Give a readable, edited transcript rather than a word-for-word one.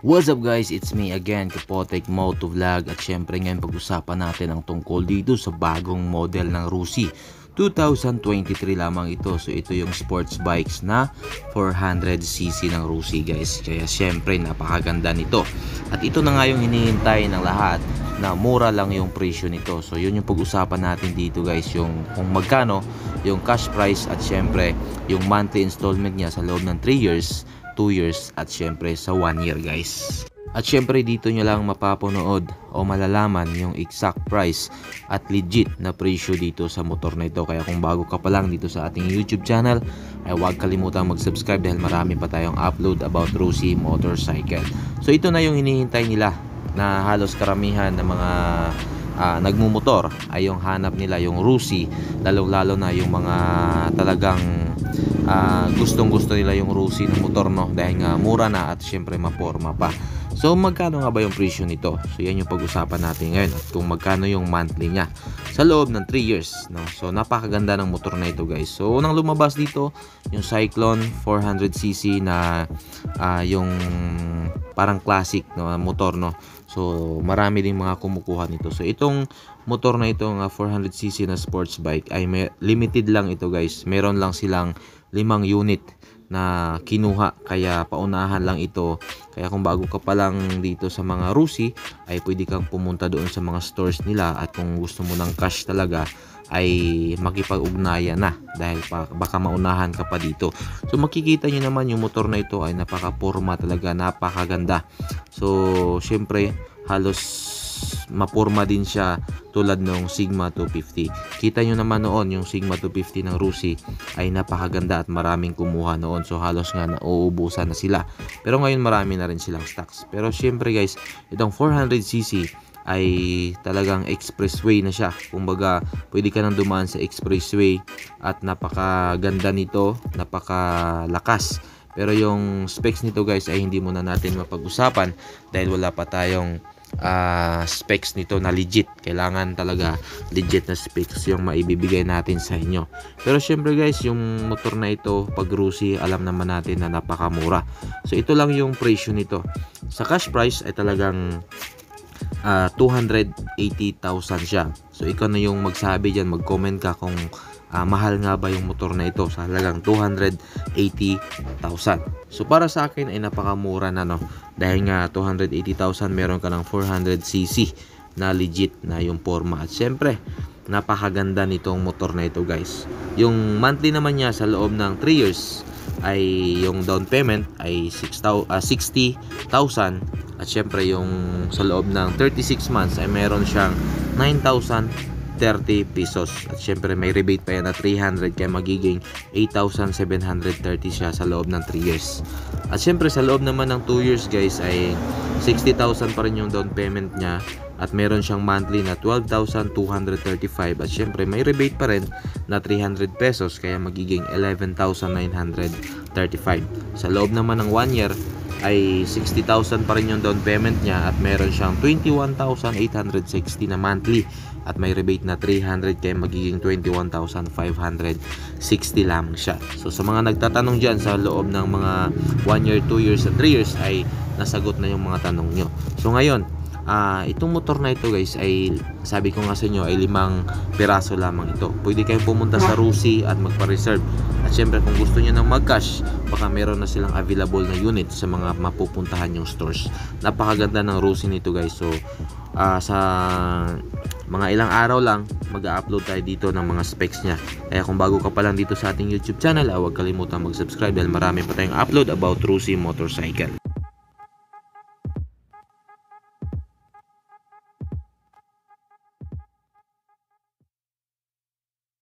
What's up guys, it's me again, Kapotek Moto Vlog. At syempre ngayon pag-usapan natin ang tungkol dito sa bagong model ng Rusi 2023 lamang ito. So ito yung sports bikes na 400cc ng Rusi guys. Kaya syempre napakaganda nito. At ito na nga yung hinihintay ng lahat, na mura lang yung presyo nito. So yun yung pag-usapan natin dito guys, yung kung magkano yung cash price at syempre yung monthly installment niya sa loob ng 3 years, 2 years at syempre sa 1 year guys. At syempre dito nyo lang mapapanood o malalaman yung exact price at legit na presyo dito sa motor na ito. Kaya kung bago ka pa lang dito sa ating YouTube channel ay huwag kalimutang mag-subscribe dahil marami pa tayong upload about Rusi motorcycle. So ito na yung hinihintay nila, na halos karamihan ng mga nagmumotor ay yung hanap nila yung Rusi, lalo na yung mga talagang gustong gusto nila yung Rusi ng motor, no? Dahil nga mura na at syempre maporma pa. So magkano nga ba yung presyo nito? So yan yung pag-usapan natin ngayon, at kung magkano yung monthly niya sa loob ng 3 years, no? So napakaganda ng motor na ito guys. So unang lumabas dito yung Cyclone 400cc na yung parang classic, no, motor, no. So marami ding mga kumukuha nito. So itong motor na ito, nga 400cc na sports bike, ay limited lang ito guys. Meron lang silang 5 unit na kinuha, kaya paunahan lang ito. Kaya kung bago ka pa lang dito sa mga Rusi ay pwede kang pumunta doon sa mga stores nila, at kung gusto mo ng cash talaga ay makipag-ugnayan na, dahil baka maunahan ka pa dito. So makikita nyo naman yung motor na ito ay napaka-porma talaga, napakaganda. So syempre halos mapurma din siya tulad ng Sigma 250. Kita nyo naman noon yung Sigma 250 ng Rusi ay napakaganda at maraming kumuha noon. So halos nga nauubusan na sila. Pero ngayon marami na rin silang stocks. Pero syempre guys, itong 400cc ay talagang expressway na siya. Kumbaga pwede ka nang dumaan sa expressway at napakaganda nito, napakalakas. Pero yung specs nito guys ay hindi muna natin mapag-usapan dahil wala pa tayong specs nito na legit. Kailangan talaga legit na specs yung maibibigay natin sa inyo. Pero syempre guys, yung motor na ito pag Rusi, alam naman natin na napakamura. So ito lang yung presyo nito. Sa cash price ay talagang 280,000 siya. So ikaw na yung magsabi dyan, mag-comment ka kung mahal nga ba yung motor na ito sa halagang 280,000. So para sa akin ay napakamura na, no? Dahil nga 280,000 meron ka ng 400cc na legit na yung forma. At syempre napakaganda nitong motor na ito guys. Yung monthly naman niya sa loob ng 3 years ay yung down payment ay 60,000. At syempre yung sa loob ng 36 months ay meron siyang 9,030 pesos. At syempre may rebate pa yan na 300, kaya magiging 8,730 siya sa loob ng 3 years. At syempre sa loob naman ng 2 years guys ay 60,000 pa rin yung down payment niya. At meron siyang monthly na 12,235. At syempre may rebate pa rin na 300 pesos, kaya magiging 11,935. Sa loob naman ng 1 year ay 60,000 pa rin yung down payment niya, at meron siyang 21,860 na monthly, at may rebate na 300, kaya magiging 21,560 lamang siya. So sa mga nagtatanong dyan, sa loob ng mga 1 year, 2 years, at 3 years ay nasagot na yung mga tanong nyo. So ngayon, itong motor na ito guys ay sabi ko nga sa inyo ay 5 piraso lamang ito. Pwede kayong pumunta sa Rusi at magpa-reserve. At syempre kung gusto niyo ng mag-cash, baka meron na silang available na unit sa mga mapupuntahan yung stores. Napakaganda ng Rusi nito guys. So sa mga ilang araw lang mag-upload tayo dito ng mga specs niya. Kaya kung bago ka pa lang dito sa ating YouTube channel, huwag kalimutang mag-subscribe dahil marami pa tayong upload about Rusi motorcycle.